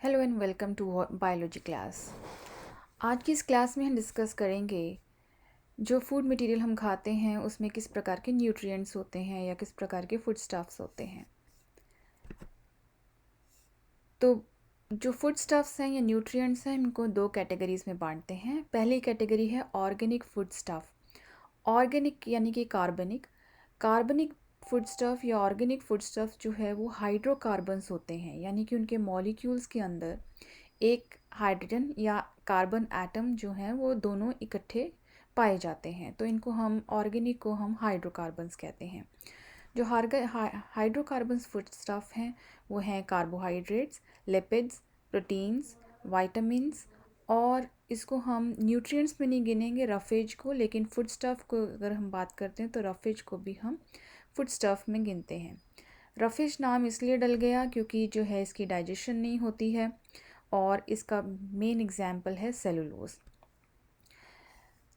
Hello and welcome to biology class. आज की इस क्लास में हम डिस्कस करेंगे जो फूड मटेरियल हम खाते हैं उसमें किस प्रकार के न्यूट्रिएंट्स होते हैं या किस प्रकार के फूड स्टफ्स होते हैं। तो जो फूड स्टफ्स हैं या न्यूट्रिएंट्स हैं इनको दो कैटेगरीज में बांटते हैं। पहली कैटेगरी है ऑर्गेनिक फूड स्टफ। ऑर्गेनिक यानी कि कार्बनिक। कार्बनिक फूड स्टफ या ऑर्गेनिक फूड स्टफ जो है वो हाइड्रोकार्बन्स होते हैं, यानी कि उनके मॉलिक्यूल्स के अंदर एक हाइड्रोजन या कार्बन एटम जो है वो दोनों इकट्ठे पाए जाते हैं। तो इनको हम ऑर्गेनिक को हम हाइड्रोकार्बन्स कहते हैं। जो हाइड्रोकार्बन्स फूड स्टफ हैं वो हैं कार्बोहाइड्रेट्स, लिपिड्स, प्रोटीन्स, वाइटामिन्स। और इसको हम न्यूट्रिएंट्स में नहीं गिनेंगे रफेज को, लेकिन फूड स्टफ को अगर हम बात करते हैं तो रफेज को भी हम फूड स्टफ में गिनते हैं। रफेज नाम इसलिए डल गया क्योंकि जो है इसकी डाइजेशन नहीं होती है और इसका मेन एग्जाम्पल है सेलुलोज।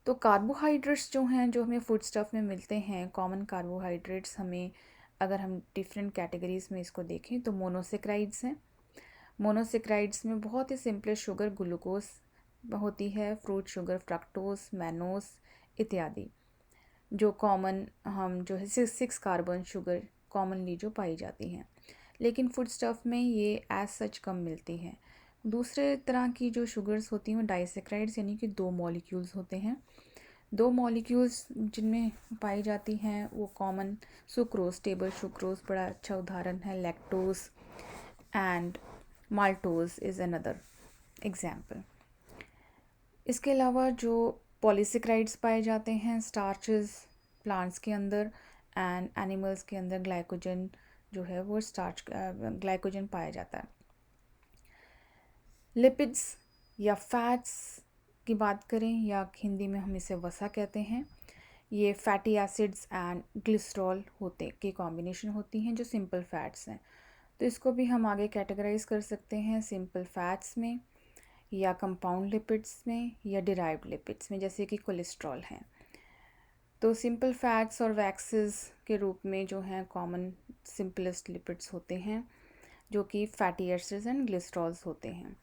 तो कार्बोहाइड्रेट्स जो हैं जो हमें फूड स्टफ में मिलते हैं, कॉमन कार्बोहाइड्रेट्स, हमें अगर हम डिफरेंट कैटेगरीज में इसको देखें तो मोनोसेक्राइड्स हैं। मोनोसेक्राइड्स में बहुत ही सिंपलेस्ट शुगर ग्लूकोज होती है, फ्रूट शुगर फ्रक्टोज, मैनोस इत्यादि। जो कॉमन हम जो है 6 कार्बन शुगर कॉमनली जो पाई जाती हैं, लेकिन फूड स्टफ में ये एज सच कम मिलती हैं। दूसरे तरह की जो शुगर्स होती हैं वो डाइसेक्राइड्स यानी कि 2 मॉलिक्यूल्स होते हैं। 2 मॉलिक्यूल्स जिनमें पाई जाती हैं वो कॉमन सुक्रोज, टेबल सुक्रोज बड़ा अच्छा उदाहरण है, lactose and maltose is another example. इसके अलावा जो पॉलीसेक्राइड्स पाए जाते हैं स्टार्चेस प्लांट्स के अंदर एंड एनिमल्स के अंदर ग्लाइकोजन जो है वो स्टार्च ग्लाइकोजन पाया जाता है। लिपिड्स या फैट्स की बात करें या हिंदी में हम इसे वसा कहते हैं, ये फैटी एसिड्स एंड ग्लिसरॉल होते की कॉम्बिनेशन होती हैं जो सिंपल फैट्स हैं। तो इसको भी हम आगे कैटेगराइज कर सकते हैं सिंपल फैट्स में या कंपाउंड लिपिड्स में या डिराइव्ड लिपिड्स में, जैसे कि कोलेस्ट्रॉल हैं। तो सिंपल फैट्स और वैक्सेस के रूप में जो हैं कॉमन सिंपलेस्ट लिपिड्स होते हैं जो कि फैटी एसिड्स एंड ग्लिसरॉल्स होते हैं।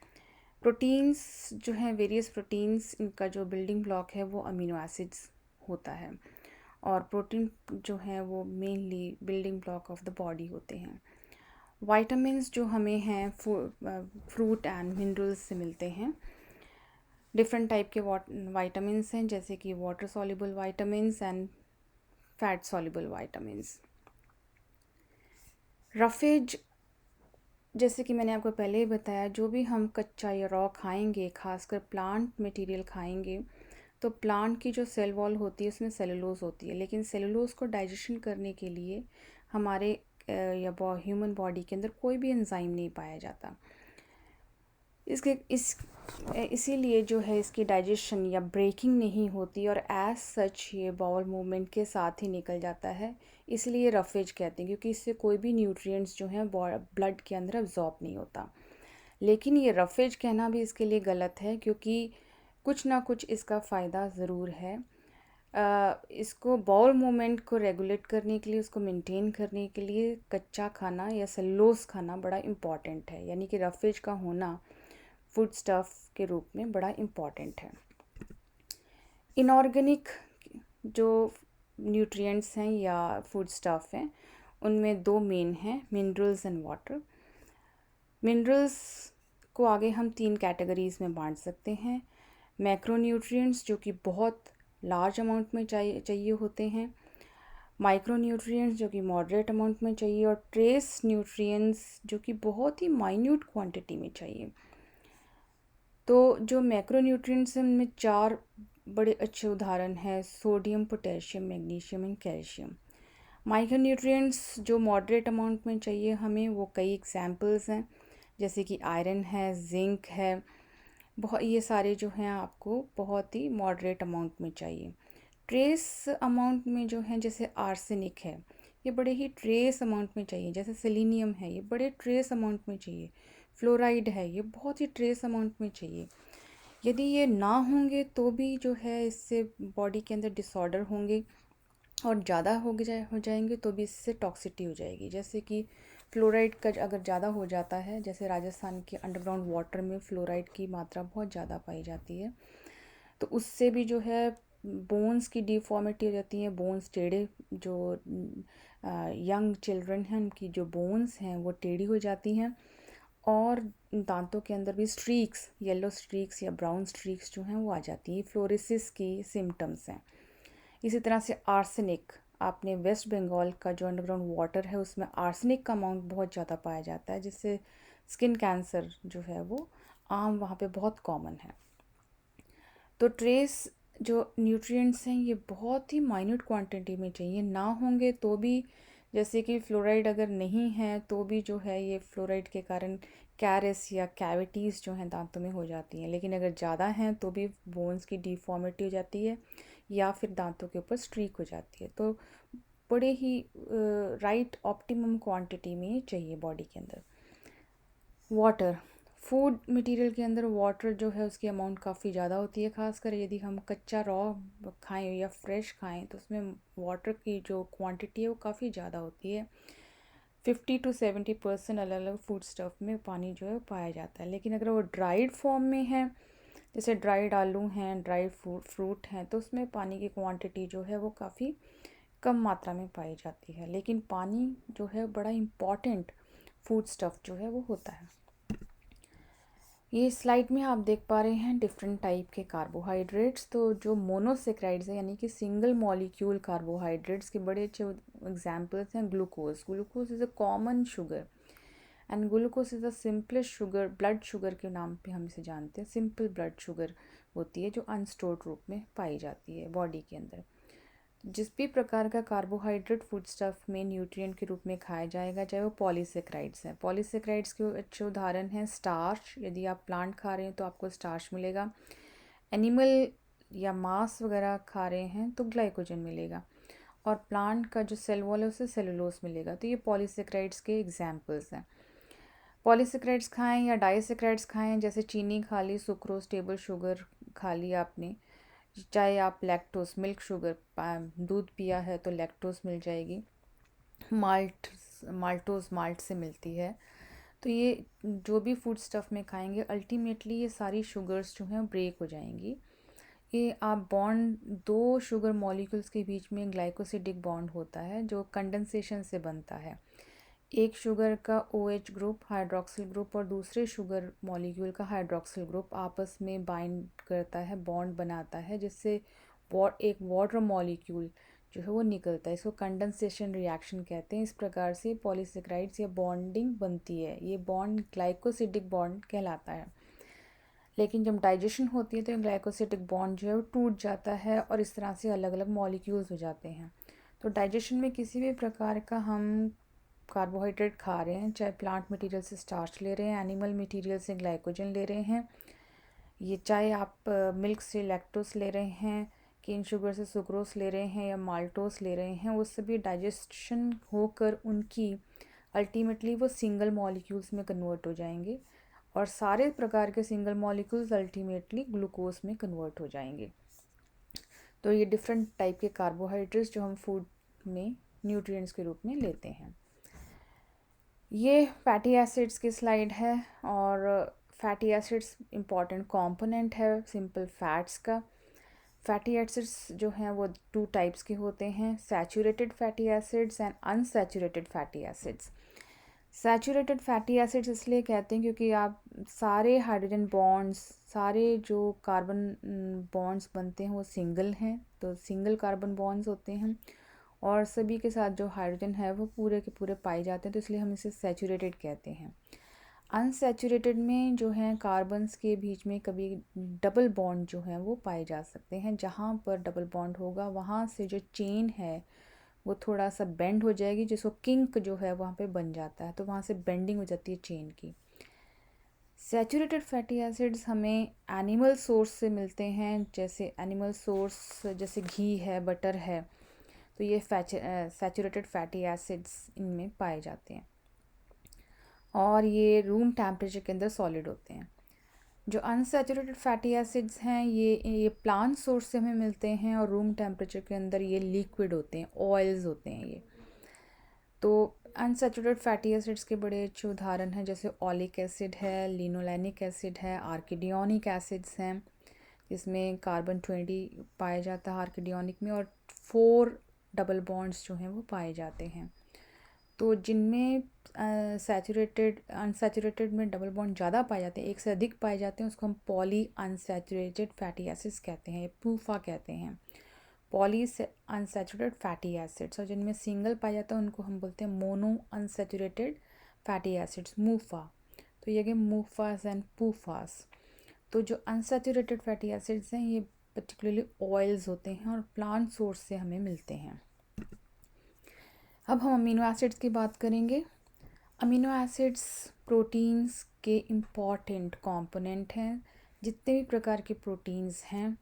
प्रोटीन्स जो हैं वेरियस प्रोटीन्स, इनका जो बिल्डिंग ब्लॉक है वो अमीनो एसिड्स होता है और प्रोटीन जो है वो mainly building block of the body होते हैं। वाइटामिन्स जो हमें हैं फ्रूट एंड मिनरल्स से मिलते हैं। डिफरेंट टाइप के वाइटामिन्स हैं जैसे कि water soluble vitamins and fat soluble vitamins. Roughage जैसे कि मैंने आपको पहले ही बताया, जो भी हम कच्चा या रॉ खाएंगे, खासकर प्लांट मटेरियल खाएंगे, तो प्लांट की जो सेल वॉल होती है उसमें सेलुलोज होती है, लेकिन सेलुलोज को डाइजेशन करने के लिए हमारे या ह्यूमन बॉडी के अंदर कोई भी एंजाइम नहीं पाया जाता। इसीलिए जो है इसकी डाइजेशन या ब्रेकिंग नहीं होती और एज सच ये बाउल मूवमेंट के साथ ही निकल जाता है, इसलिए रफेज कहते हैं, क्योंकि इससे कोई भी न्यूट्रिएंट्स जो हैं ब्लड के अंदर अब्जॉर्ब नहीं होता। लेकिन ये रफेज कहना भी इसके लिए गलत है क्योंकि कुछ ना कुछ इसका फ़ायदा ज़रूर है। इसको बाउल मूवमेंट को रेगुलेट करने के लिए, उसको मेंटेन करने के लिए कच्चा खाना या सेलुलोज खाना बड़ा इम्पॉर्टेंट है, यानी कि रफेज का होना फूड स्टफ के रूप में बड़ा इम्पॉर्टेंट है। इनऑर्गेनिक जो न्यूट्रिएंट्स हैं या फूड स्टफ हैं उनमें 2 मेन हैं, मिनरल्स एंड वाटर। मिनरल्स को आगे हम 3 कैटेगरीज में बांट सकते हैं। मैक्रोन्यूट्रिएंट्स जो कि बहुत लार्ज अमाउंट में चाहिए होते हैं, माइक्रोन्यूट्रिएंट्स जो कि मॉडरेट अमाउंट में चाहिए, और ट्रेस न्यूट्रिएंट्स जो कि बहुत ही माइन्यूट क्वांटिटी में चाहिए। तो जो मैक्रोन्यूट्रिएंट्स हैं उनमें 4 बड़े अच्छे उदाहरण हैं, sodium, potassium, magnesium and calcium. Micronutrients जो मॉडरेट अमाउंट में चाहिए हमें, वो कई एग्जांपल्स हैं जैसे कि आयरन है, जिंक है, बहुत ये सारे जो हैं आपको बहुत ही मॉडरेट अमाउंट में चाहिए। ट्रेस अमाउंट में जो हैं जैसे आर्सेनिक है, ये बड़े ही ट्रेस अमाउंट में चाहिए। जैसे सेलेनियम है, ये बड़े ट्रेस अमाउंट में चाहिए। फ्लोराइड है, ये बहुत ही ट्रेस अमाउंट में चाहिए। यदि ये ना होंगे तो भी जो है इससे बॉडी के अंदर डिसऑर्डर होंगे और ज़्यादा हो जाएंगे तो भी इससे टॉक्सिटी हो जाएगी। जैसे कि फ्लोराइड का अगर ज़्यादा हो जाता है, जैसे राजस्थान के अंडरग्राउंड वाटर में फ्लोराइड की मात्रा बहुत ज़्यादा पाई जाती है, तो उससे भी जो है बोन्स की डिफॉर्मिटी हो जाती है, बोन्स टेढ़े, जो यंग चिल्ड्रन हैं उनकी जो बोन्स हैं वो टेढ़ी हो जाती हैं, और दांतों के अंदर भी स्ट्रीक्स, येलो स्ट्रीक्स या ब्राउन स्ट्रीक्स जो हैं वो आ जाती हैं। फ्लोरोसिस की सिम्टम्स हैं। इसी तरह से आर्सेनिक, आपने वेस्ट बंगाल का जो अंडरग्राउंड वाटर है उसमें आर्सेनिक का अमाउंट बहुत ज़्यादा पाया जाता है, जिससे स्किन कैंसर जो है वो आम वहाँ पे बहुत कॉमन है। तो ट्रेस जो न्यूट्रिएंट्स हैं ये बहुत ही माइन्यूट क्वांटिटी में चाहिए, ना होंगे तो भी, जैसे कि फ्लोराइड अगर नहीं है तो भी जो है ये फ्लोराइड के कारण कैरिस या कैविटीज़ जो हैं दांतों में हो जाती हैं, लेकिन अगर ज़्यादा हैं तो भी बोन्स की डिफॉर्मिटी हो जाती है या फिर दांतों के ऊपर स्ट्रीक हो जाती है। तो बड़े ही राइट ऑप्टिमम क्वांटिटी में चाहिए बॉडी के अंदर। वाटर, फूड मटेरियल के अंदर वाटर जो है उसकी अमाउंट काफ़ी ज़्यादा होती है, ख़ासकर यदि हम कच्चा रॉ खाएं या फ्रेश खाएं तो उसमें वाटर की जो क्वांटिटी है वो काफ़ी ज़्यादा होती है। 50 to 70% अलग अलग फूड स्टफ में पानी जो है पाया जाता है। लेकिन अगर वो ड्राइड फॉर्म में है, जैसे ड्राइड आलू हैं, ड्राइड फ्रूट हैं, तो उसमें पानी की क्वांटिटी जो है वो काफ़ी कम मात्रा में पाई जाती है। लेकिन पानी जो है बड़ा इम्पॉर्टेंट फूड स्टफ जो है वो होता है। ये स्लाइड में आप देख पा रहे हैं डिफरेंट टाइप के कार्बोहाइड्रेट्स। तो जो मोनोसेक्राइड्स है यानी कि सिंगल मॉलिक्यूल कार्बोहाइड्रेट्स के बड़े अच्छे एग्जांपल्स हैं glucose. Glucose is a common sugar and glucose is the simplest sugar, blood sugar के नाम पे हम इसे जानते हैं। सिंपल ब्लड शुगर होती है जो अनस्टोर्ड रूप में पाई जाती है बॉडी के अंदर। जिस भी प्रकार का कार्बोहाइड्रेट फूड स्टफ में न्यूट्रिएंट के रूप में खाया जाएगा, चाहे वो पॉलीसेक्राइड्स हैं। पॉलीसेक्राइड्स के अच्छे उदाहरण हैं स्टार्च, यदि आप प्लांट खा रहे हैं तो आपको स्टार्च मिलेगा। एनिमल या मांस वगैरह खा रहे हैं तो ग्लाइकोजन मिलेगा, और प्लांट का जो सेल वॉल है उससे सेलुलोज मिलेगा। तो ये पॉलीसेक्राइड्स के एग्जाम्पल्स हैं। पॉलीसेक्राइड्स खाएं या डाइसेक्राइड्स खाएं, जैसे चीनी खा ली, सुक्रोज, टेबल शुगर खा ली आपने, चाहे आप लैक्टोस, मिल्क शुगर, दूध पिया है तो लैक्टोस मिल जाएगी, माल्टोस माल्ट से मिलती है। तो ये जो भी फूड स्टफ में खाएंगे अल्टीमेटली ये सारी शुगर्स जो हैं ब्रेक हो जाएंगी। ये आप बॉन्ड, दो शुगर मॉलिक्यूल्स के बीच में ग्लाइकोसिडिक बॉन्ड होता है जो कंडेंसेशन से बनता है। एक शुगर का OH ग्रुप, हाइड्रोक्सिल ग्रुप, और दूसरे शुगर मॉलिक्यूल का हाइड्रोक्सिल ग्रुप आपस में बाइंड करता है, बॉन्ड बनाता है, जिससे एक वाटर मॉलिक्यूल जो है वो निकलता है। इसको कंडेंसेशन रिएक्शन कहते हैं। इस प्रकार से पॉलीसेक्राइड्स या बॉन्डिंग बनती है। ये बॉन्ड ग्लाइकोसिडिक बॉन्ड कहलाता है। लेकिन जब डाइजेशन होती है तो ग्लाइकोसिडिक बॉन्ड जो है वो टूट जाता है और इस तरह से अलग अलग मॉलिक्यूल्स हो जाते हैं। तो डाइजेशन में किसी भी प्रकार का हम कार्बोहाइड्रेट खा रहे हैं, चाहे प्लांट मटेरियल से स्टार्च ले रहे हैं, एनिमल मटेरियल से ग्लाइकोजन ले रहे हैं, ये चाहे आप मिल्क से लैक्टोस ले रहे हैं, केन शुगर से सुक्रोस ले रहे हैं या माल्टोस ले रहे हैं, वो सभी डाइजेशन होकर उनकी अल्टीमेटली वो सिंगल मॉलिक्यूल्स में कन्वर्ट हो जाएंगे, और सारे प्रकार के सिंगल मॉलिक्यूल्स अल्टीमेटली ग्लूकोज में कन्वर्ट हो जाएंगे। तो ये डिफरेंट टाइप के कार्बोहाइड्रेट्स जो हम फूड में न्यूट्रिएंट्स के रूप में लेते हैं। ये फैटी एसिड्स की स्लाइड है, और फैटी एसिड्स इम्पॉर्टेंट कंपोनेंट है सिंपल फैट्स का। फैटी एसिड्स जो हैं वो टू टाइप्स के होते हैं, saturated fatty acids and unsaturated fatty acids. Saturated fatty acids इसलिए कहते हैं क्योंकि आप सारे हाइड्रोजन बॉन्ड्स, सारे जो कार्बन बॉन्ड्स बनते हैं वो सिंगल हैं, तो सिंगल कार्बन बॉन्ड्स होते हैं, और सभी के साथ जो हाइड्रोजन है वो पूरे के पूरे पाए जाते हैं, तो इसलिए हम इसे सैचुरेटेड कहते हैं। अनसैचुरेटेड में जो है कार्बन्स के बीच में कभी डबल बॉन्ड जो है वो पाए जा सकते हैं। जहाँ पर डबल बॉन्ड होगा वहाँ से जो चेन है वो थोड़ा सा बेंड हो जाएगी, जिसको किंक जो है वहाँ पे बन जाता है, तो वहाँ से बेंडिंग हो जाती है चेन की। सैचुरेटेड फैटी एसिड्स हमें एनिमल सोर्स से मिलते हैं, जैसे एनिमल सोर्स जैसे घी है, बटर है, तो ये सैचुरेटेड फैटी एसिड्स इनमें पाए जाते हैं, और ये रूम टेम्परेचर के अंदर सॉलिड होते हैं। जो अनसैचुरेटेड फैटी एसिड्स हैं ये प्लांट सोर्स से हमें मिलते हैं, और रूम टेम्परेचर के अंदर ये लिक्विड होते हैं, ऑयल्स होते हैं ये। तो अनसैचुरेटेड फैटी एसिड्स के बड़े अच्छे उदाहरण हैं, जैसे ओलिक एसिड है, लिनोलेनिक एसिड है, आर्किडियोनिक एसिड्स हैं जिसमें कार्बन 20 पाया जाता है आर्किडियोनिक में, और 4 डबल बॉन्ड्स जो हैं वो पाए जाते हैं। तो जिनमें अनसैचुरेटेड में डबल बॉन्ड ज़्यादा पाए जाते हैं, एक से अधिक पाए जाते हैं, उसको हम पॉली अनसैचुरेटेड फैटी एसिड्स कहते हैं, पूफा कहते हैं, पॉली अनसैचुरेटेड फैटी एसिड्स। और जिनमें सिंगल पाया जाता है उनको हम बोलते हैं मोनो अनसैचुरेटेड फैटी एसिड्स, मूफा। तो ये गए मूफास एंड पूफास। तो जो अनसैचुरेटेड फैटी एसिड्स हैं ये पर्टिकुलरली ऑयल्स होते हैं और प्लांट सोर्स से हमें मिलते हैं। अब हम अमीनो एसिड्स की बात करेंगे। अमीनो एसिड्स प्रोटीन्स के इम्पॉर्टेंट कंपोनेंट हैं। जितने भी प्रकार के प्रोटीन्स हैं,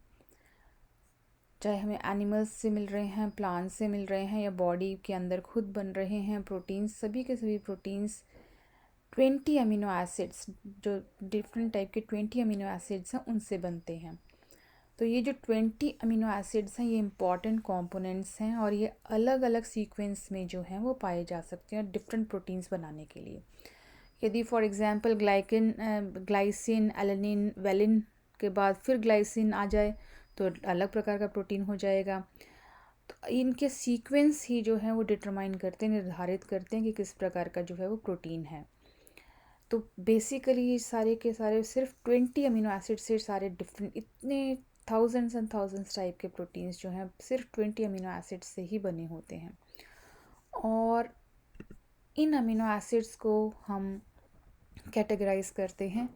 चाहे हमें एनिमल्स से मिल रहे हैं, प्लांट्स से मिल रहे हैं, या बॉडी के अंदर खुद बन रहे हैं प्रोटीन्स, सभी के सभी प्रोटीन्स 20 अमीनो एसिड्स, जो डिफरेंट टाइप के 20 अमीनो एसिड्स हैं उनसे बनते हैं। तो ये जो 20 अमीनो एसिड्स हैं ये इंपॉर्टेंट कंपोनेंट्स हैं, और ये अलग अलग सीक्वेंस में जो हैं वो पाए जा सकते हैं डिफरेंट प्रोटीन्स बनाने के लिए। यदि for example glycine, alanine, valine के बाद फिर ग्लाइसिन आ जाए तो अलग प्रकार का प्रोटीन हो जाएगा। तो इनके सीक्वेंस ही जो है वो डिटरमाइन करते हैं, निर्धारित करते हैं कि किस प्रकार का जो है वो प्रोटीन है। तो बेसिकली ये सारे के सारे सिर्फ 20 अमीनो एसिड से सारे डिफरेंट, इतने थाउजेंड्स एंड थाउजेंड्स टाइप के प्रोटीन्स जो हैं सिर्फ 20 अमीनो एसिड से ही बने होते हैं। और इन अमीनो एसिड्स को हम कैटेगराइज करते हैं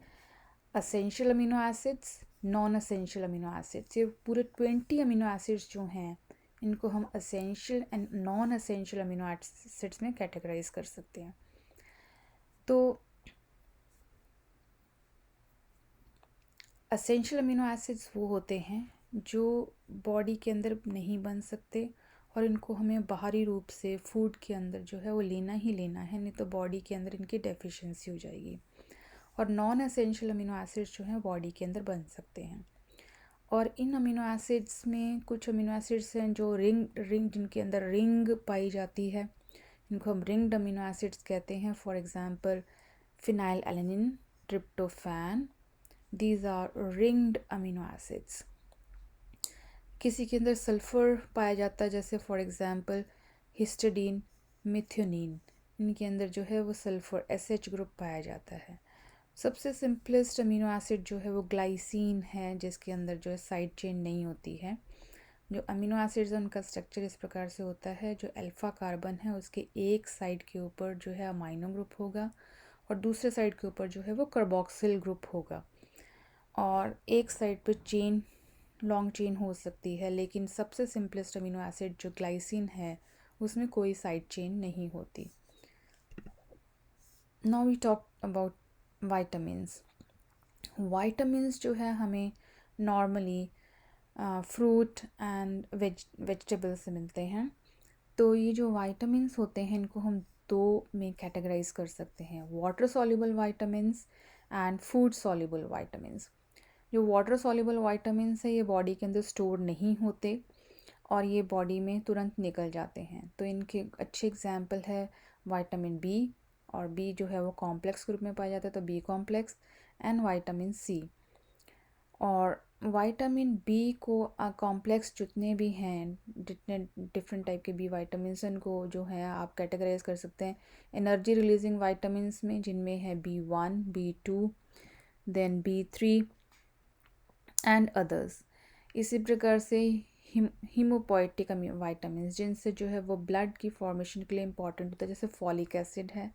essential amino acids, non essential amino acids. ये पूरे 20 अमीनो एसिड्स जो हैं इनको हम essential and non essential amino acids में कैटेगराइज कर सकते हैं। तो असेंशियल अमीनो एसिड्स वो होते हैं जो बॉडी के अंदर नहीं बन सकते, और इनको हमें बाहरी रूप से फूड के अंदर जो है वो लेना ही लेना है, नहीं तो बॉडी के अंदर इनकी डेफिशिएंसी हो जाएगी। और नॉन एसेंशियल अमीनो एसिड्स जो हैं बॉडी के अंदर बन सकते हैं। और इन अमीनो एसिड्स में कुछ अमीनो एसिड्स हैं जो रिंग जिनके अंदर रिंग पाई जाती है, इनको हम रिंग्ड अमीनो एसिड्स कहते हैं। For example phenylalanine, tryptophan, these are ringed amino acids. किसी के अंदर सल्फ़र पाया जाता है, जैसे फॉर एग्जांपल हिस्टिडीन, मिथ्योनिन, इनके अंदर जो है वो सल्फ़र SH ग्रुप पाया जाता है। सबसे सिंपलेस्ट अमीनो एसिड जो है वो ग्लाइसिन है, जिसके अंदर जो है साइड चेन नहीं होती है। जो अमीनो एसिड्स है उनका स्ट्रक्चर इस प्रकार से होता है, जो अल्फ़ा कार्बन है उसके एक साइड के ऊपर जो है अमाइनो ग्रुप होगा, और दूसरे साइड के ऊपर जो है वो कार्बोक्सिल ग्रुप होगा, और एक साइड पर चेन, लॉन्ग चेन हो सकती है, लेकिन सबसे सिंपलेस्ट अमीनो एसिड जो ग्लाइसिन है उसमें कोई साइड चेन नहीं होती। Now we talk about vitamins. Vitamins जो है हमें नॉर्मली फ्रूट एंड वेजिटेबल से मिलते हैं। तो ये जो वाइटामिन्स होते हैं इनको हम दो में कैटेगराइज कर सकते हैं, water soluble vitamins and food soluble vitamins. जो वाटर सॉल्युबल वाइटामिन्स है ये बॉडी के अंदर स्टोर नहीं होते और ये बॉडी में तुरंत निकल जाते हैं। तो इनके अच्छे एग्जाम्पल है विटामिन बी, और बी जो है वो कॉम्प्लेक्स ग्रुप में पाया जाता है, तो B complex, and vitamin C. और विटामिन बी को कॉम्प्लेक्स जितने भी हैं, जितने डिफरेंट टाइप के बी विटामिन उनको जो है आप कैटेगराइज कर सकते हैं एनर्जी रिलीजिंग विटामिन्स में, जिनमें है B1, B2, then B3 and others. इसी प्रकार से हीमोपोएटिक विटामिन जिनसे जो है वो ब्लड की फॉर्मेशन के लिए इंपॉर्टेंट होता है, जैसे फॉलिक एसिड है,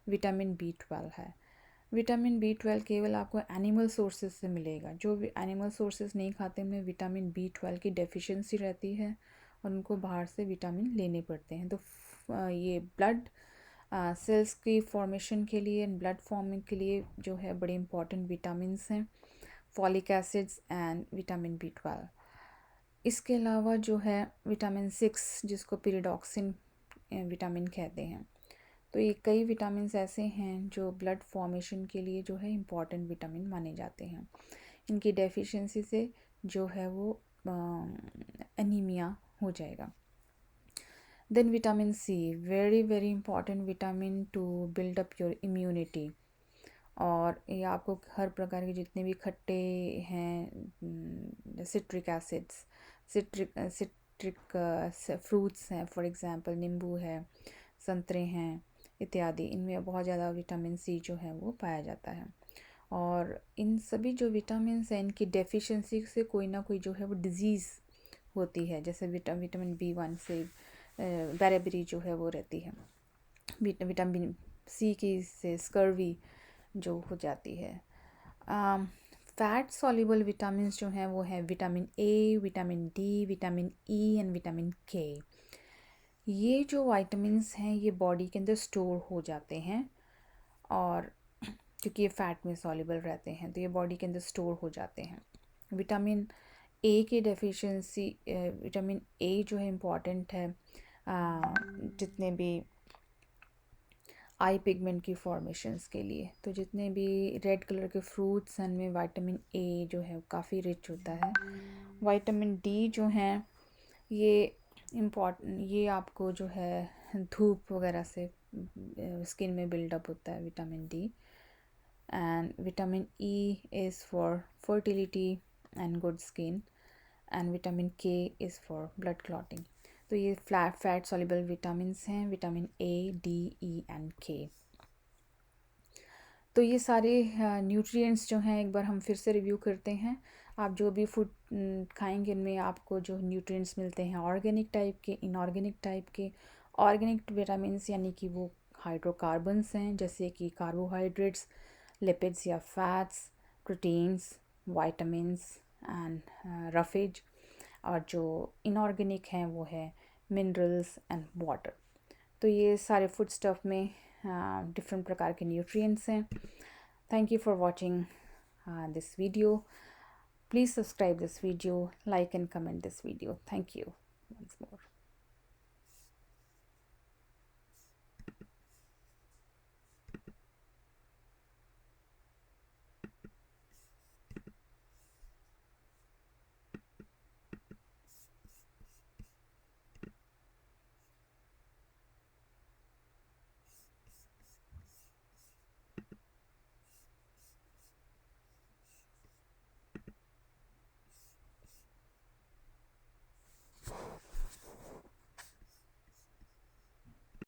विटामिन B12 है। विटामिन B12 केवल आपको एनिमल सोर्सेज से मिलेगा। जो भी एनिमल सोर्सेज नहीं खाते उनमें विटामिन B12 की डेफिशिएंसी रहती है और उनको बाहर से विटामिन लेने पड़ते हैं। तो ये ब्लड सेल्स की फॉर्मेशन के लिए, ब्लड फॉर्मिंग के लिए जो है बड़े इंपॉर्टेंट विटामिन्स हैं, folic acids and vitamin B12। इसके अलावा जो है विटामिन 6 जिसको पिरिडॉक्सिन विटामिन कहते हैं। तो ये कई विटामिन्स ऐसे हैं जो ब्लड फॉर्मेशन के लिए जो है इम्पॉर्टेंट विटामिन माने जाते हैं। इनकी डेफिशिएंसी से जो है वो एनीमिया हो जाएगा। Then vitamin C, very very important vitamin to build up your immunity. और ये आपको हर प्रकार के जितने भी खट्टे हैं, सिट्रिक एसिड्स, सिट्रिक फ्रूट्स हैं, फॉर एग्जांपल नींबू है, संतरे हैं इत्यादि, इनमें बहुत ज़्यादा विटामिन सी जो है वो पाया जाता है। और इन सभी जो विटामिन्स हैं, इनकी डेफिशिएंसी से कोई ना कोई जो है वो डिज़ीज़ होती है। जैसे विटामिन B1 से बेरेबरी जो है वो रहती है, विटामिन सी की से स्कर्वी जो हो जाती है। फैट सॉल्युबल विटामिन जो हैं वो है vitamin A, vitamin D, vitamin E and vitamin के। ये जो विटामिन्स हैं ये बॉडी के अंदर स्टोर हो जाते हैं, और क्योंकि ये फैट में सॉल्युबल रहते हैं तो ये बॉडी के अंदर स्टोर हो जाते हैं। विटामिन ए की डेफिशिएंसी, विटामिन ए जो है इम्पॉर्टेंट है जितने भी आई पिगमेंट की फॉर्मेशंस के लिए। तो जितने भी रेड कलर के फ्रूट्स हैं उनमें विटामिन ए जो है काफ़ी रिच होता है। विटामिन डी जो हैं ये ये आपको जो है धूप वगैरह से स्किन में बिल्डअप होता है vitamin D. And vitamin E is for fertility and good skin, and vitamin के इज़ फॉर ब्लड क्लॉटिंग। तो ये फैट सॉल्युबल विटामिन्स हैं, vitamin A, D, E and के। तो ये सारे न्यूट्रिएंट्स जो हैं एक बार हम फिर से रिव्यू करते हैं। आप जो भी फूड खाएंगे उनमें आपको जो न्यूट्रिएंट्स मिलते हैं ऑर्गेनिक टाइप के, इनऑर्गेनिक टाइप के। ऑर्गेनिक विटामिन्स यानी कि वो हाइड्रोकार्बन्स हैं, जैसे कि कार्बोहाइड्रेट्स, लिपिड्स या fats, proteins, vitamins and roughage. और जो इनऑर्गेनिक हैं वो है मिनरल्स एंड वाटर। तो ये सारे फूड स्टफ में डिफरेंट प्रकार के न्यूट्रिएंट्स हैं। Thank you for watching this video. Please subscribe this video, like and comment this video. Thank you once more.